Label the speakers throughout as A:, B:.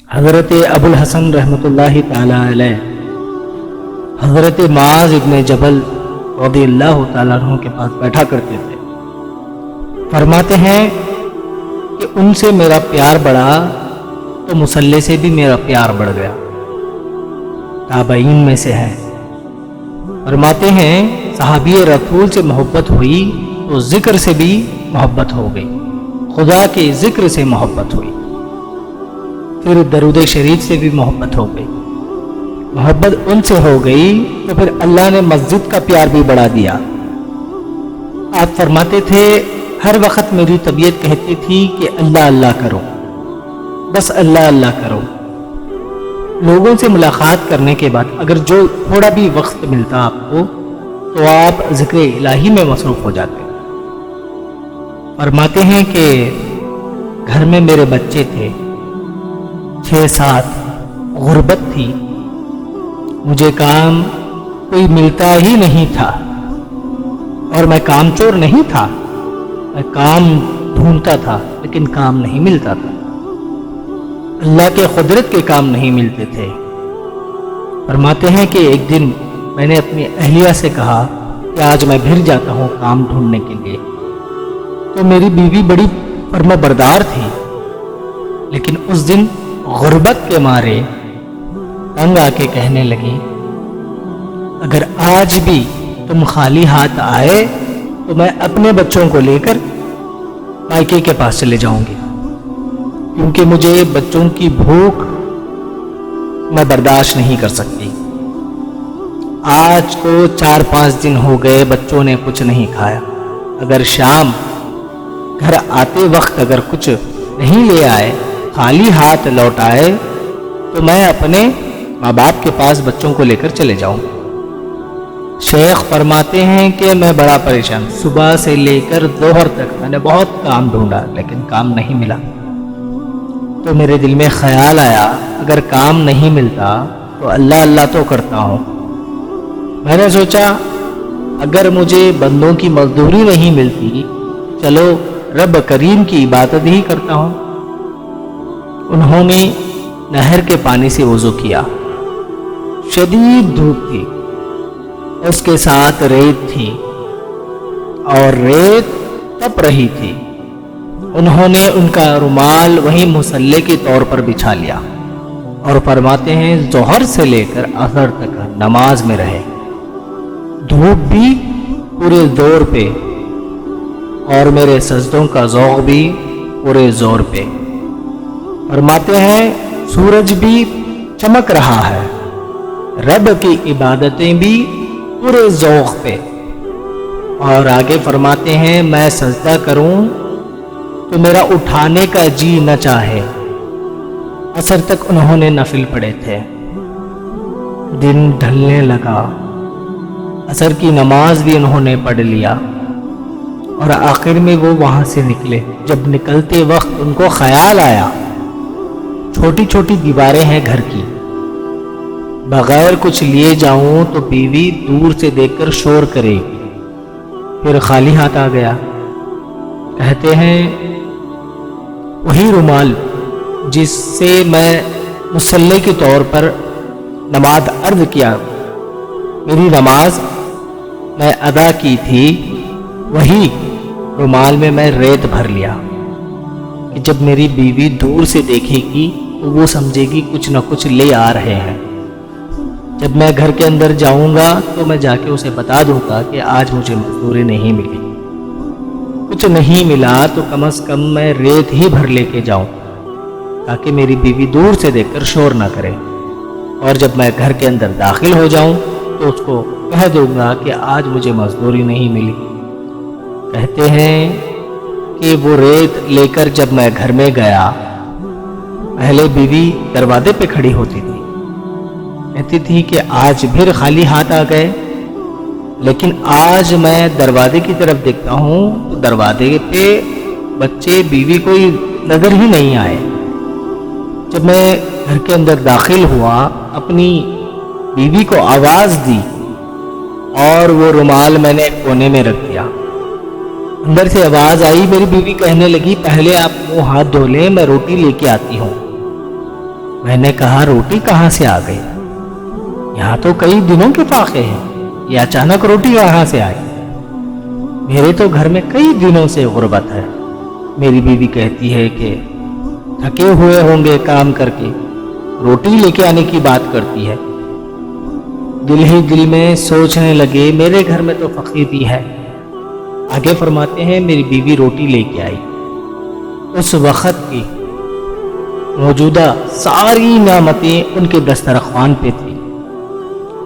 A: حضرت ابو الحسن رحمۃ اللہ تعالی علیہ حضرت معاذ ابن جبل رضی اللہ تعالیٰ عنہ کے پاس بیٹھا کرتے تھے۔ فرماتے ہیں کہ ان سے میرا پیار بڑھا تو مصلی سے بھی میرا پیار بڑھ گیا۔ تابعین میں سے ہے۔ فرماتے ہیں صحابی رسول سے محبت ہوئی تو ذکر سے بھی محبت ہو گئی، خدا کے ذکر سے محبت ہوئی، پھر درود شریف سے بھی محبت ہو گئی۔ محبت ان سے ہو گئی تو پھر اللہ نے مسجد کا پیار بھی بڑھا دیا۔ آپ فرماتے تھے ہر وقت میری طبیعت کہتی تھی کہ اللہ اللہ کرو، بس اللہ اللہ کرو۔ لوگوں سے ملاقات کرنے کے بعد اگر جو تھوڑا بھی وقت ملتا آپ کو تو آپ ذکر الہی میں مصروف ہو جاتے۔ فرماتے ہیں کہ گھر میں میرے بچے تھے 6-7، غربت تھی، مجھے کام کوئی ملتا ہی نہیں تھا، اور میں کام چور نہیں تھا، میں کام ڈھونڈتا تھا لیکن کام نہیں ملتا تھا، اللہ کے قدرت کے کام نہیں ملتے تھے۔ فرماتے ہیں کہ ایک دن میں نے اپنی اہلیہ سے کہا کہ آج میں پھر جاتا ہوں کام ڈھونڈنے کے لیے، تو میری بیوی بڑی فرما بردار تھی، لیکن اس دن غربت کے مارے تنگ آ کے کہنے لگی اگر آج بھی تم خالی ہاتھ آئے تو میں اپنے بچوں کو لے کر مائکے کے پاس چلے جاؤں گی، کیونکہ مجھے بچوں کی بھوک میں برداشت نہیں کر سکتی۔ آج کو 4-5 دن ہو گئے بچوں نے کچھ نہیں کھایا، اگر شام گھر آتے وقت اگر کچھ نہیں لے آئے، خالی ہاتھ لوٹ آئے تو میں اپنے ماں باپ کے پاس بچوں کو لے کر چلے جاؤں۔ شیخ فرماتے ہیں کہ میں بڑا پریشان، صبح سے لے کر ظہر تک میں نے بہت کام ڈھونڈا لیکن کام نہیں ملا، تو میرے دل میں خیال آیا اگر کام نہیں ملتا تو اللہ اللہ تو کرتا ہوں۔ میں نے سوچا اگر مجھے بندوں کی مزدوری نہیں ملتی چلو رب کریم کی عبادت ہی کرتا ہوں۔ انہوں نے نہر کے پانی سے وضو کیا، شدید دھوپ تھی، اس کے ساتھ ریت تھی اور ریت تپ رہی تھی۔ انہوں نے ان کا رومال وہیں مصلی کے طور پر بچھا لیا اور فرماتے ہیں ظہر سے لے کر عصر تک نماز میں رہے، دھوپ بھی پورے زور پہ اور میرے سجدوں کا ذوق بھی پورے زور پہ۔ فرماتے ہیں سورج بھی چمک رہا ہے، رب کی عبادتیں بھی پورے ذوق پہ، اور آگے فرماتے ہیں میں سجدہ کروں تو میرا اٹھانے کا جی نہ چاہے۔ عصر تک انہوں نے نفل پڑھے تھے، دن ڈھلنے لگا، عصر کی نماز بھی انہوں نے پڑھ لیا، اور آخر میں وہ وہاں سے نکلے۔ جب نکلتے وقت ان کو خیال آیا چھوٹی چھوٹی دیواریں ہیں گھر کی، بغیر کچھ لیے جاؤں تو بیوی دور سے دیکھ کر شور کرے گی، پھر خالی ہاتھ آ گیا۔ کہتے ہیں وہی رومال جس سے میں مصلی کے طور پر نماز عرض کیا، میری نماز میں ادا کی تھی، وہی رومال میں ریت بھر لیا کہ جب میری بیوی دور سے دیکھے گی تو وہ سمجھے گی کچھ نہ کچھ لے آ رہے ہیں۔ جب میں گھر کے اندر جاؤں گا تو میں جا کے اسے بتا دوں گا کہ آج مجھے مزدوری نہیں ملی، کچھ نہیں ملا تو کم از کم میں ریت ہی بھر لے کے جاؤں تاکہ میری بیوی دور سے دیکھ کر شور نہ کرے، اور جب میں گھر کے اندر داخل ہو جاؤں تو اس کو کہہ دوں گا کہ آج مجھے مزدوری نہیں ملی۔ کہتے ہیں کہ وہ ریت لے کر جب میں گھر میں گیا، پہلے بیوی دروازے پہ کھڑی ہوتی تھی، کہتی تھی کہ آج پھر خالی ہاتھ آ گئے، لیکن آج میں دروازے کی طرف دیکھتا ہوں تو دروازے پہ بچے بیوی کوئی نظر ہی نہیں آئے۔ جب میں گھر کے اندر داخل ہوا اپنی بیوی کو آواز دی اور وہ رومال میں نے کونے میں رکھ دیا۔ اندر سے آواز آئی، میری بیوی کہنے لگی پہلے آپ منہ ہاتھ دھو لیں، میں روٹی لے کے آتی ہوں۔ میں نے کہا روٹی کہاں سے آ گئی؟ یہاں تو کئی دنوں کے فاقے ہیں، یہ اچانک روٹی کہاں سے آئی؟ میرے تو گھر میں کئی دنوں سے غربت ہے۔ میری بیوی کہتی ہے کہ تھکے ہوئے ہوں گے کام کر کے، روٹی لے کے آنے کی بات کرتی ہے۔ دل ہی دل میں سوچنے لگے میرے گھر میں تو فقیری ہے۔ آگے فرماتے ہیں میری بیوی روٹی لے کے آئی۔ اس وقت کی موجودہ ساری نعمتیں ان کے دسترخوان پہ تھی۔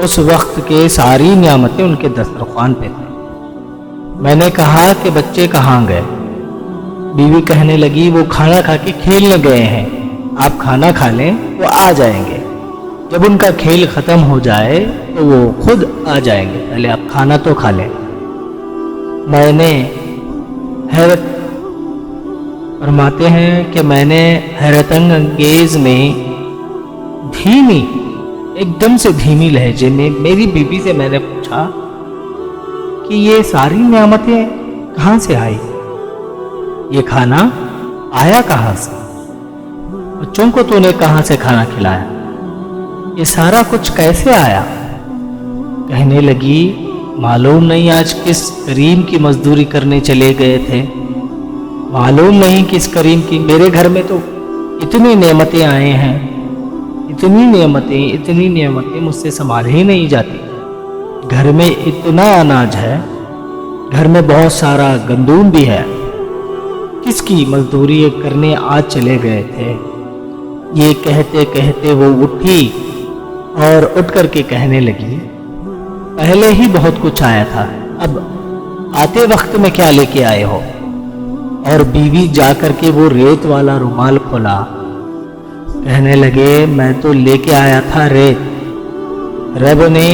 A: اس وقت کے ساری نعمتیں ان کے دسترخوان پہ تھی۔ میں نے کہا کہ بچے کہاں گئے؟ بیوی کہنے لگی وہ کھانا کھا کے کھیلنے گئے ہیں، آپ کھانا کھا لیں وہ آ جائیں گے، جب ان کا کھیل ختم ہو جائے تو وہ خود آ جائیں گے، پہلے آپ کھانا تو کھا لیں۔ میں نے فرماتے ہیں کہ میں نے حیرت انگیز میں دھیمی، ایک دم سے دھیمی لہجے میں میری بیوی سے میں نے پوچھا کہ یہ ساری نعمتیں کہاں سے آئی؟ یہ کھانا آیا کہاں سے؟ بچوں کو تو نے کہاں سے کھانا کھلایا؟ یہ سارا کچھ کیسے آیا؟ کہنے لگی معلوم نہیں آج کس کریم کی مزدوری کرنے چلے گئے تھے، معلوم نہیں کس کریم کی، میرے گھر میں تو اتنی نعمتیں آئے ہیں، اتنی نعمتیں مجھ سے سنبھال ہی نہیں جاتی۔ گھر میں اتنا اناج ہے، گھر میں بہت سارا گندم بھی ہے، کس کی مزدوری کرنے آج چلے گئے تھے؟ یہ کہتے کہتے وہ اٹھی اور اٹھ کر کے کہنے لگی پہلے ہی بہت کچھ آیا تھا، اب آتے وقت میں کیا لے کے آئے ہو؟ اور بیوی جا کر کے وہ ریت والا رومال کھولا، کہنے لگے میں تو لے کے آیا تھا ریت، رب نے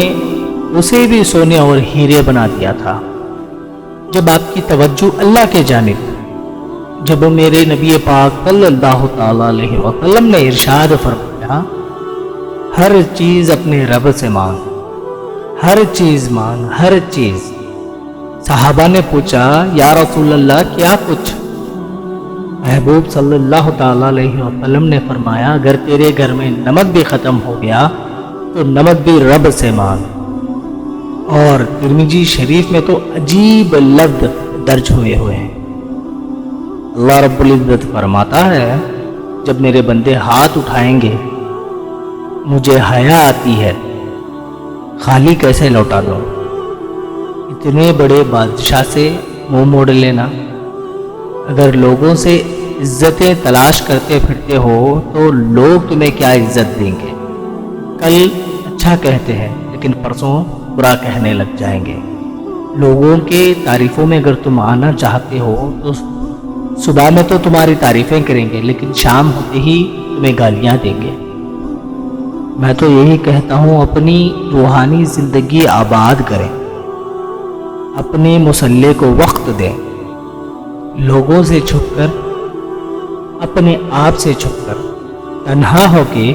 A: اسے بھی سونے اور ہیرے بنا دیا تھا۔ جب آپ کی توجہ اللہ کے جانب، جب میرے نبی پاک صلی اللہ تعالی علیہ وسلم نے ارشاد فرمایا ہر چیز اپنے رب سے مانگ، ہر چیز مانگ، ہر چیز۔ صحابہ نے پوچھا یا رسول اللہ کیا کچھ؟ محبوب صلی اللہ تعالی علیہ وسلم نے فرمایا اگر تیرے گھر میں نمک بھی ختم ہو گیا تو نمک بھی رب سے مانگ۔ اور ترمذی شریف میں تو عجیب لفظ درج ہوئے ہیں۔ اللہ رب العزت فرماتا ہے جب میرے بندے ہاتھ اٹھائیں گے مجھے حیا آتی ہے، خالی کیسے لوٹا دو؟ اتنے بڑے بادشاہ سے منہ موڑ لینا۔ اگر لوگوں سے عزتیں تلاش کرتے پھرتے ہو تو لوگ تمہیں کیا عزت دیں گے؟ کل اچھا کہتے ہیں لیکن پرسوں برا کہنے لگ جائیں گے۔ لوگوں کے تعریفوں میں اگر تم آنا چاہتے ہو تو صبح میں تو تمہاری تعریفیں کریں گے لیکن شام ہوتے ہی تمہیں گالیاں دیں گے۔ میں تو یہی کہتا ہوں اپنی روحانی زندگی آباد کریں، اپنے مسلح کو وقت دیں، لوگوں سے چھپ کر، اپنے آپ سے چھپ کر، تنہا ہو کے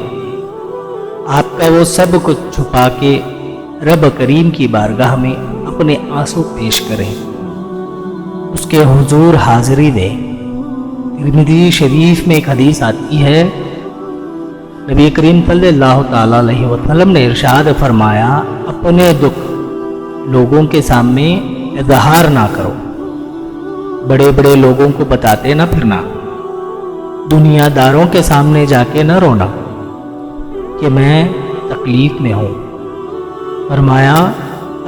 A: آپ کا وہ سب کچھ چھپا کے رب کریم کی بارگاہ میں اپنے آنسو پیش کریں، اس کے حضور حاضری دیں۔ ترمذی شریف میں ایک حدیث آتی ہے نبی کریم صلی اللہ تعالی علیہ وسلم نے ارشاد فرمایا اپنے دکھ لوگوں کے سامنے اظہار نہ کرو، بڑے بڑے لوگوں کو بتاتے نہ پھرنا، دنیا داروں کے سامنے جا کے نہ رونا کہ میں تکلیف میں ہوں۔ فرمایا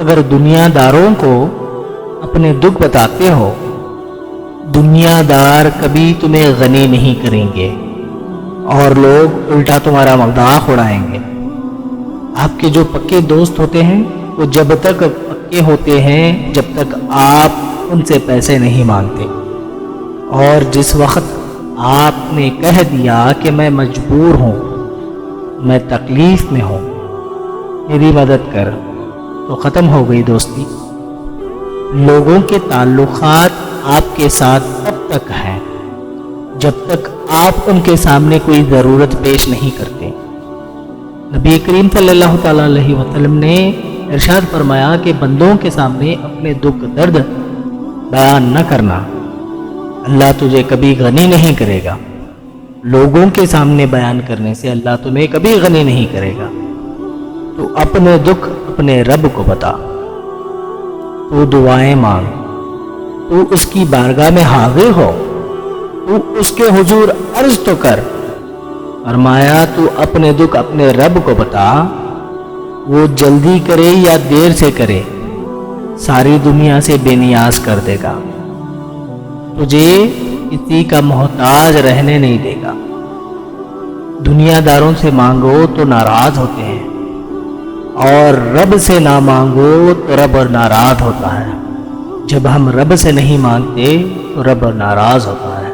A: اگر دنیا داروں کو اپنے دکھ بتاتے ہو دنیا دار کبھی تمہیں غنی نہیں کریں گے اور لوگ الٹا تمہارا مذاق اڑائیں گے۔ آپ کے جو پکے دوست ہوتے ہیں وہ جب تک پکے ہوتے ہیں جب تک آپ ان سے پیسے نہیں مانگتے، اور جس وقت آپ نے کہہ دیا کہ میں مجبور ہوں، میں تکلیف میں ہوں، میری مدد کر، تو ختم ہو گئی دوستی۔ لوگوں کے تعلقات آپ کے ساتھ تب تک ہیں جب تک آپ ان کے سامنے کوئی ضرورت پیش نہیں کرتے۔ نبی کریم صلی اللہ تعالی علیہ وسلم نے ارشاد فرمایا کہ بندوں کے سامنے اپنے دکھ درد بیان نہ کرنا، اللہ تجھے کبھی غنی نہیں کرے گا۔ لوگوں کے سامنے بیان کرنے سے اللہ تمہیں کبھی غنی نہیں کرے گا۔ تو اپنے دکھ اپنے رب کو بتا، تو دعائیں مانگ، تو اس کی بارگاہ میں حاضر ہو، تو اس کے حضور عرض تو کر۔ فرمایا تو اپنے دکھ اپنے رب کو بتا، وہ جلدی کرے یا دیر سے کرے ساری دنیا سے بے نیاز کر دے گا، تجھے کسی کا محتاج رہنے نہیں دے گا۔ دنیا داروں سے مانگو تو ناراض ہوتے ہیں، اور رب سے نہ مانگو تو رب ناراض ہوتا ہے۔ جب ہم رب سے نہیں مانگتے تو رب ناراض ہوتا ہے۔